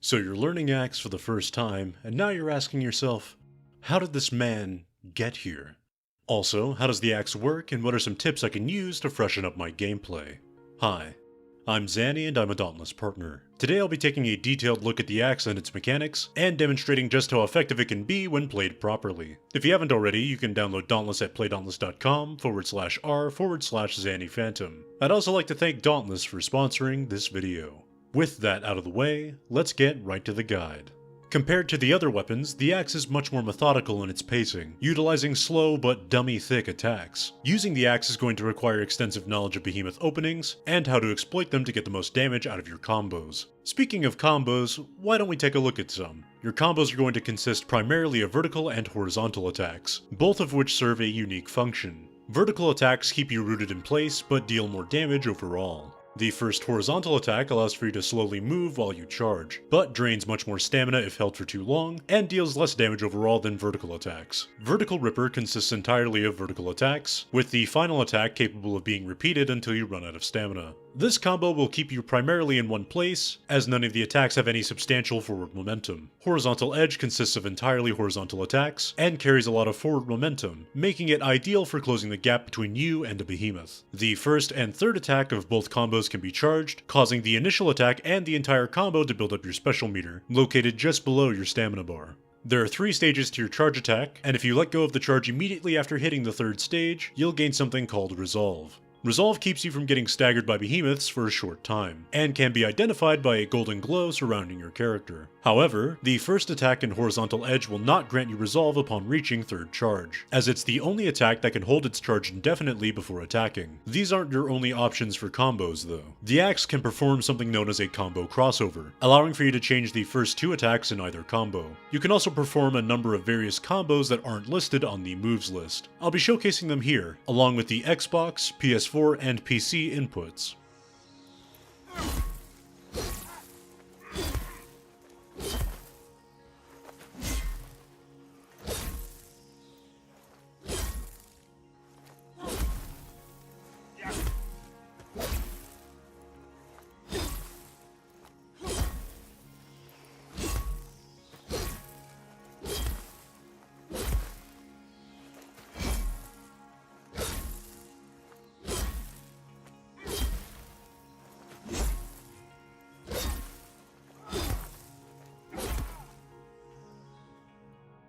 So you're learning axe for the first time, and now you're asking yourself, how did this man get here? Also, how does the axe work, and what are some tips I can use to freshen up my gameplay? Hi, I'm Zanny and I'm a Dauntless partner. Today I'll be taking a detailed look at the axe and its mechanics, and demonstrating just how effective it can be when played properly. If you haven't already, you can download Dauntless at playdauntless.com/r/XANNYPHANTOM. I'd also like to thank Dauntless for sponsoring this video. With that out of the way, let's get right to the guide. Compared to the other weapons, the axe is much more methodical in its pacing, utilizing slow but dummy thick attacks. Using the axe is going to require extensive knowledge of behemoth openings, and how to exploit them to get the most damage out of your combos. Speaking of combos, why don't we take a look at some? Your combos are going to consist primarily of vertical and horizontal attacks, both of which serve a unique function. Vertical attacks keep you rooted in place, but deal more damage overall. The first horizontal attack allows for you to slowly move while you charge, but drains much more stamina if held for too long, and deals less damage overall than vertical attacks. Vertical Ripper consists entirely of vertical attacks, with the final attack capable of being repeated until you run out of stamina. This combo will keep you primarily in one place, as none of the attacks have any substantial forward momentum. Horizontal Edge consists of entirely horizontal attacks, and carries a lot of forward momentum, making it ideal for closing the gap between you and a behemoth. The first and third attack of both combos can be charged, causing the initial attack and the entire combo to build up your special meter, located just below your stamina bar. There are 3 stages to your charge attack, and if you let go of the charge immediately after hitting the 3rd stage, you'll gain something called Resolve. Resolve keeps you from getting staggered by behemoths for a short time, and can be identified by a golden glow surrounding your character. However, the first attack in Horizontal Edge will not grant you Resolve upon reaching 3rd charge, as it's the only attack that can hold its charge indefinitely before attacking. These aren't your only options for combos though. The axe can perform something known as a combo crossover, allowing for you to change the first 2 attacks in either combo. You can also perform a number of various combos that aren't listed on the moves list. I'll be showcasing them here, along with the Xbox, PS4, and PC inputs.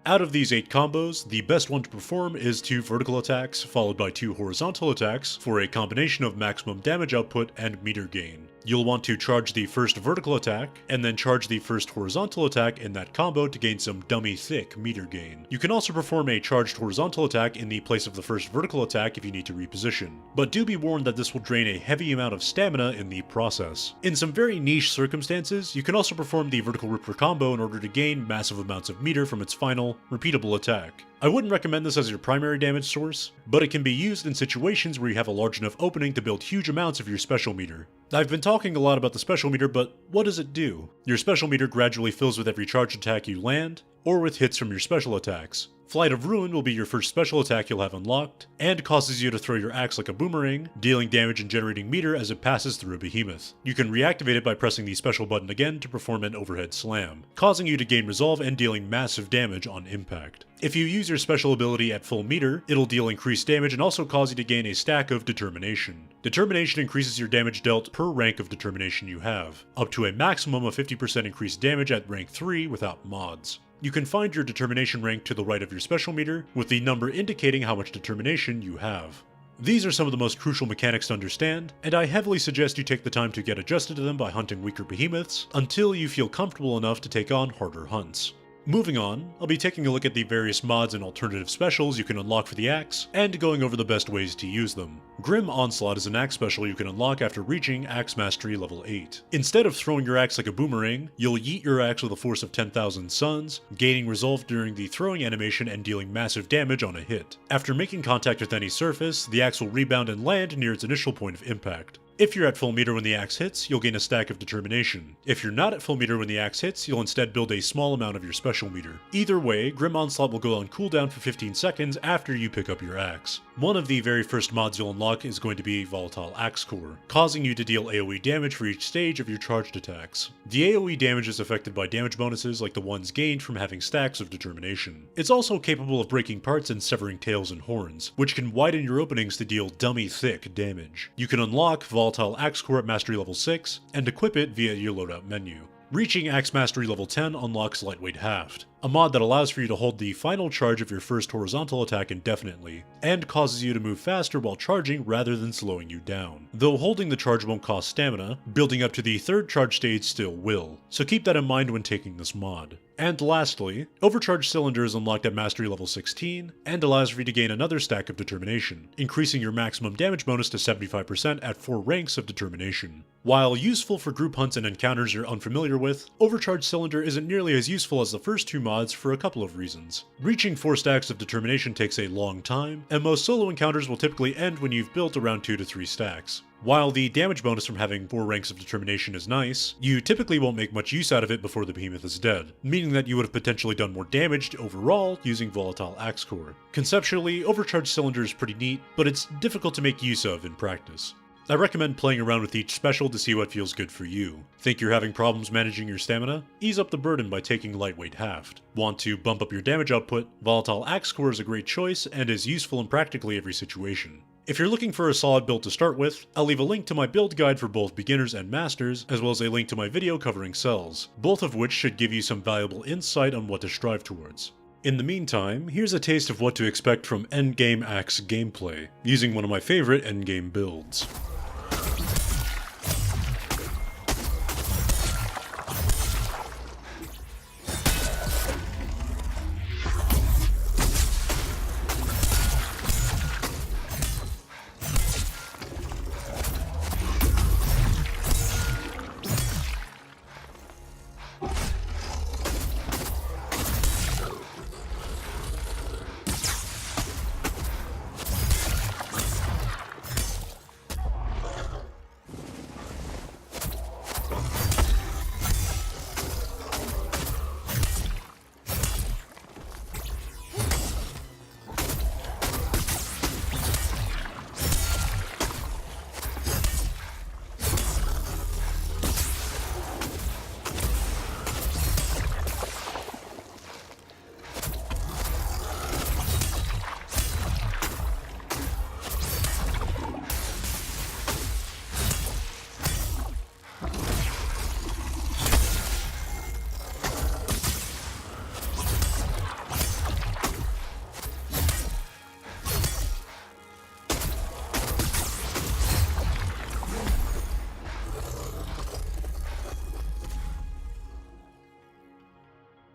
Out of these 8 combos, the best one to perform is 2 vertical attacks, followed by 2 horizontal attacks, for a combination of maximum damage output and meter gain. You'll want to charge the first vertical attack, and then charge the first horizontal attack in that combo to gain some dummy thick meter gain. You can also perform a charged horizontal attack in the place of the first vertical attack if you need to reposition, but do be warned that this will drain a heavy amount of stamina in the process. In some very niche circumstances, you can also perform the Vertical Ripper combo in order to gain massive amounts of meter from its final, repeatable attack. I wouldn't recommend this as your primary damage source, but it can be used in situations where you have a large enough opening to build huge amounts of your special meter. I've been talking a lot about the special meter, but what does it do? Your special meter gradually fills with every charge attack you land, or with hits from your special attacks. Flight of Ruin will be your first special attack you'll have unlocked, and causes you to throw your axe like a boomerang, dealing damage and generating meter as it passes through a behemoth. You can reactivate it by pressing the special button again to perform an overhead slam, causing you to gain Resolve and dealing massive damage on impact. If you use your special ability at full meter, it'll deal increased damage and also cause you to gain a stack of Determination. Determination increases your damage dealt per rank of Determination you have, up to a maximum of 50% increased damage at rank 3 without mods. You can find your Determination rank to the right of your special meter, with the number indicating how much Determination you have. These are some of the most crucial mechanics to understand, and I heavily suggest you take the time to get adjusted to them by hunting weaker behemoths, until you feel comfortable enough to take on harder hunts. Moving on, I'll be taking a look at the various mods and alternative specials you can unlock for the axe, and going over the best ways to use them. Grim Onslaught is an axe special you can unlock after reaching Axe Mastery level 8. Instead of throwing your axe like a boomerang, you'll yeet your axe with a force of 10,000 suns, gaining Resolve during the throwing animation and dealing massive damage on a hit. After making contact with any surface, the axe will rebound and land near its initial point of impact. If you're at full meter when the axe hits, you'll gain a stack of determination. If you're not at full meter when the axe hits, you'll instead build a small amount of your special meter. Either way, Grim Onslaught will go on cooldown for 15 seconds after you pick up your axe. One of the very first mods you'll unlock is going to be Volatile Axe Core, causing you to deal AoE damage for each stage of your charged attacks. The AoE damage is affected by damage bonuses like the ones gained from having stacks of determination. It's also capable of breaking parts and severing tails and horns, which can widen your openings to deal dummy thick damage. You can unlock Volatile Axe Core at Mastery Level 6, and equip it via your loadout menu. Reaching Axe Mastery Level 10 unlocks Lightweight Haft, a mod that allows for you to hold the final charge of your first horizontal attack indefinitely, and causes you to move faster while charging rather than slowing you down. Though holding the charge won't cost stamina, building up to the third charge stage still will, so keep that in mind when taking this mod. And lastly, Overcharged Cylinder is unlocked at Mastery Level 16, and allows for you to gain another stack of Determination, increasing your maximum damage bonus to 75% at 4 ranks of Determination. While useful for group hunts and encounters you're unfamiliar with, Overcharged Cylinder isn't nearly as useful as the first two mods for a couple of reasons. Reaching 4 stacks of Determination takes a long time, and most solo encounters will typically end when you've built around 2 to 3 stacks. While the damage bonus from having 4 ranks of Determination is nice, you typically won't make much use out of it before the behemoth is dead, meaning that you would have potentially done more damage overall using Volatile Axe Core. Conceptually, Overcharged Cylinder is pretty neat, but it's difficult to make use of in practice. I recommend playing around with each special to see what feels good for you. Think you're having problems managing your stamina? Ease up the burden by taking Lightweight Haft. Want to bump up your damage output? Volatile Axe Core is a great choice and is useful in practically every situation. If you're looking for a solid build to start with, I'll leave a link to my build guide for both beginners and masters, as well as a link to my video covering cells, both of which should give you some valuable insight on what to strive towards. In the meantime, here's a taste of what to expect from Endgame Axe gameplay, using one of my favorite Endgame builds.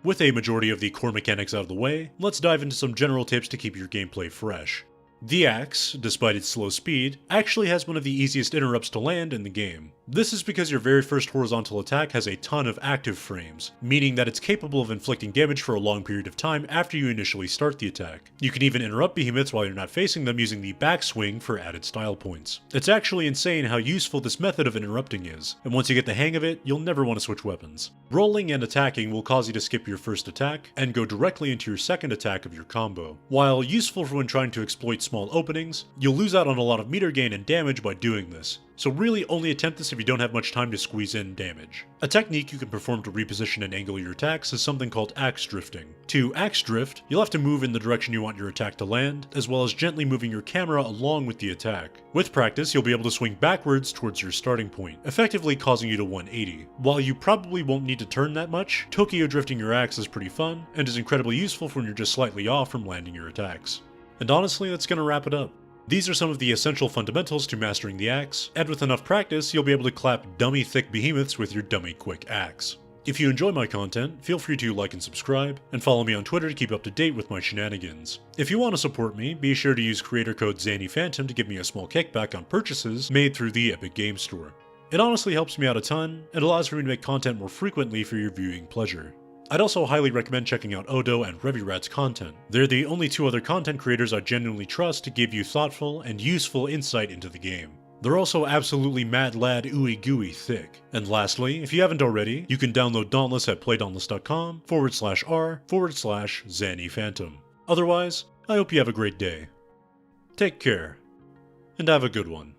With a majority of the core mechanics out of the way, let's dive into some general tips to keep your gameplay fresh. The axe, despite its slow speed, actually has one of the easiest interrupts to land in the game. This is because your very first horizontal attack has a ton of active frames, meaning that it's capable of inflicting damage for a long period of time after you initially start the attack. You can even interrupt behemoths while you're not facing them using the backswing for added style points. It's actually insane how useful this method of interrupting is, and once you get the hang of it, you'll never want to switch weapons. Rolling and attacking will cause you to skip your first attack and go directly into your second attack of your combo. While useful for when trying to exploit small openings, you'll lose out on a lot of meter gain and damage by doing this, so really only attempt this if you don't have much time to squeeze in damage. A technique you can perform to reposition and angle your attacks is something called axe drifting. To axe drift, you'll have to move in the direction you want your attack to land, as well as gently moving your camera along with the attack. With practice, you'll be able to swing backwards towards your starting point, effectively causing you to 180. While you probably won't need to turn that much, Tokyo drifting your axe is pretty fun, and is incredibly useful for when you're just slightly off from landing your attacks. And honestly, that's gonna wrap it up. These are some of the essential fundamentals to mastering the axe, and with enough practice, you'll be able to clap dummy thick behemoths with your dummy quick axe. If you enjoy my content, feel free to like and subscribe, and follow me on Twitter to keep up to date with my shenanigans. If you want to support me, be sure to use creator code XANNYPHANTOM to give me a small kickback on purchases made through the Epic Games Store. It honestly helps me out a ton, and allows for me to make content more frequently for your viewing pleasure. I'd also highly recommend checking out OhDough and RevvyRad's content. They're the only two other content creators I genuinely trust to give you thoughtful and useful insight into the game. They're also absolutely mad lad ooey gooey thick. And lastly, if you haven't already, you can download Dauntless at playdauntless.com/r/XANNYPHANTOM. Otherwise, I hope you have a great day. Take care, and have a good one.